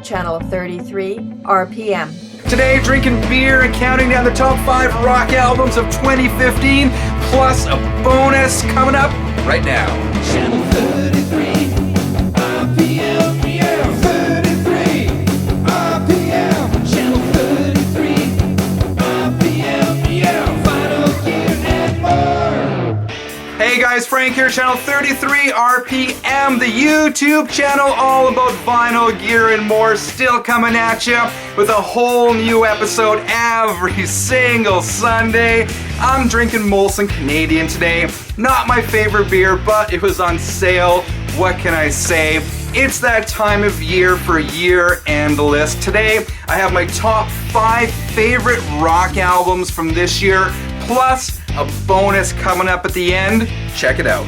Channel 33 RPM. Today, drinking beer and counting down the top 5 rock albums of 2015, plus a bonus coming up right now. Channel 33 RPM, yeah, 33 RPM. Channel 33 RPM, yeah, Final Gear and more. Hey guys, Frank here, Channel 33 RPM, the YouTube channel all about vinyl gear and more, still coming at you with a whole new episode every single Sunday. I'm drinking Molson Canadian today. Not my favorite beer, but it was on sale. What can I say? It's that time of year for year-end list. Today, I have my top 5 favorite rock albums from this year, plus a bonus coming up at the end. Check it out.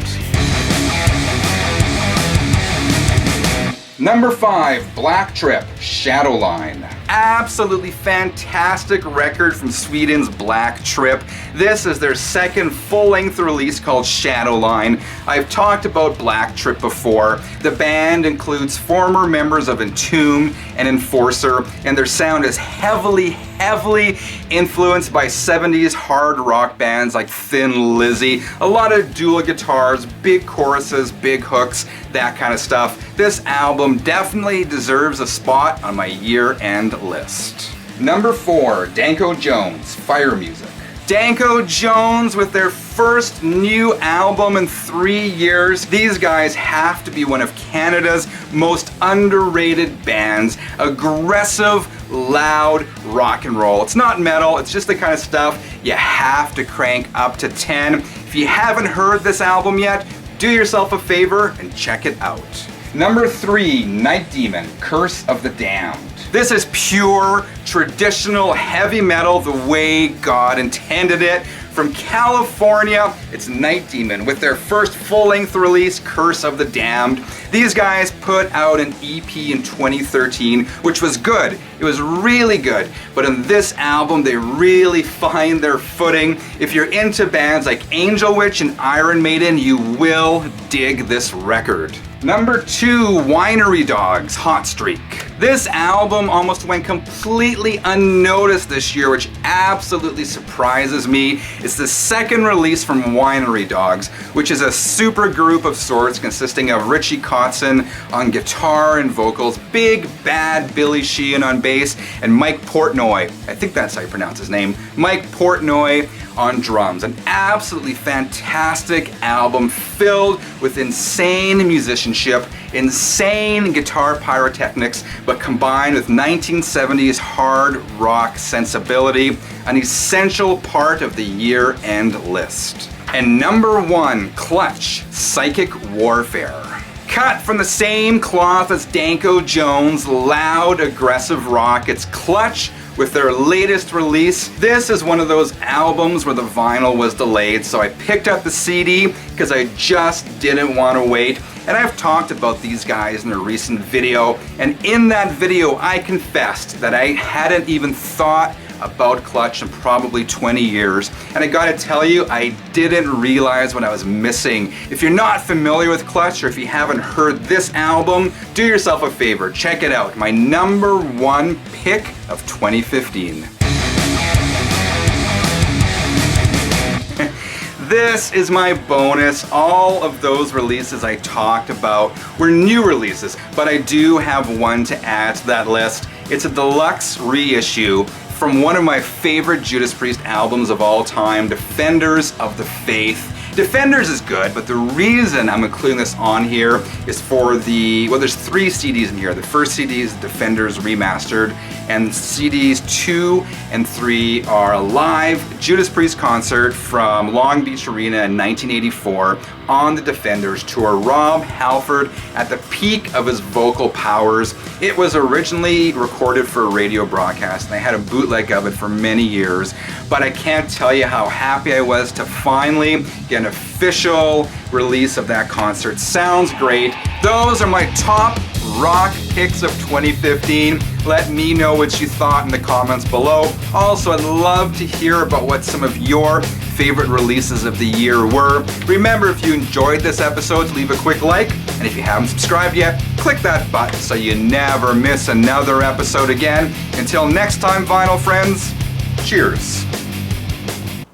Number 5, Black Trip, Shadowline. Absolutely fantastic record from Sweden's Black Trip. This is their second full-length release called Shadowline. I've talked about Black Trip before. The band includes former members of Entomb and Enforcer, and their sound is heavily influenced by 70s hard rock bands like Thin Lizzy. A lot of dual guitars, big choruses, big hooks, that kind of stuff. This album definitely deserves a spot on my year-end list. Number 4, Danko Jones, Fire Music. Danko Jones with their first new album in 3 years. These guys have to be one of Canada's most underrated bands. Aggressive, loud rock and roll. It's not metal, it's just the kind of stuff you have to crank up to 10. If you haven't heard this album yet, do yourself a favor and check it out. Number 3, Night Demon, Curse of the Damned. This is pure, traditional heavy metal the way God intended it. From California, it's Night Demon with their first full-length release, Curse of the Damned. These guys put out an EP in 2013, which was good. It was really good. But in this album, they really find their footing. If you're into bands like Angel Witch and Iron Maiden, you will dig this record. Number 2, Winery Dogs, Hot Streak. This album almost went completely unnoticed this year, which absolutely surprises me. It's the second release from Winery Dogs, which is a super group of sorts consisting of Richie Kotzen on guitar and vocals, Big Bad Billy Sheehan on bass, and Mike Portnoy, I think that's how you pronounce his name, Mike Portnoy on drums. An absolutely fantastic album filled with insane musicianship, insane guitar pyrotechnics, but combined with 1970s hard rock sensibility, an essential part of the year-end list. And number 1, Clutch, Psychic Warfare. Cut from the same cloth as Danko Jones, loud, aggressive rock, it's Clutch with their latest release. This is one of those albums where the vinyl was delayed, so I picked up the CD because I just didn't want to wait. And I've talked about these guys in a recent video, and in that video I confessed that I hadn't even thought about Clutch in probably 20 years, and I gotta tell you, I didn't realize what I was missing. If you're not familiar with Clutch, or if you haven't heard this album, do yourself a favor, check it out. My number 1 pick of 2015. This is my bonus. All of those releases I talked about were new releases, but I do have one to add to that list. It's a deluxe reissue from one of my favorite Judas Priest albums of all time, Defenders of the Faith. Defenders is good, but the reason I'm including this on here is for there's 3 CDs in here. The first CD is Defenders Remastered, and CDs 2 and 3 are a live Judas Priest concert from Long Beach Arena in 1984 on the Defenders tour. Rob Halford at the peak of his vocal powers. It was originally recorded for a radio broadcast, and I had a bootleg of it for many years, but I can't tell you how happy I was to finally get an official release of that concert. Sounds great. Those are my top rock picks of 2015. Let me know what you thought in the comments below. Also, I'd love to hear about what some of your favorite releases of the year were. Remember, if you enjoyed this episode, to leave a quick like, and if you haven't subscribed yet, click that button so you never miss another episode again. Until next time, vinyl friends, cheers.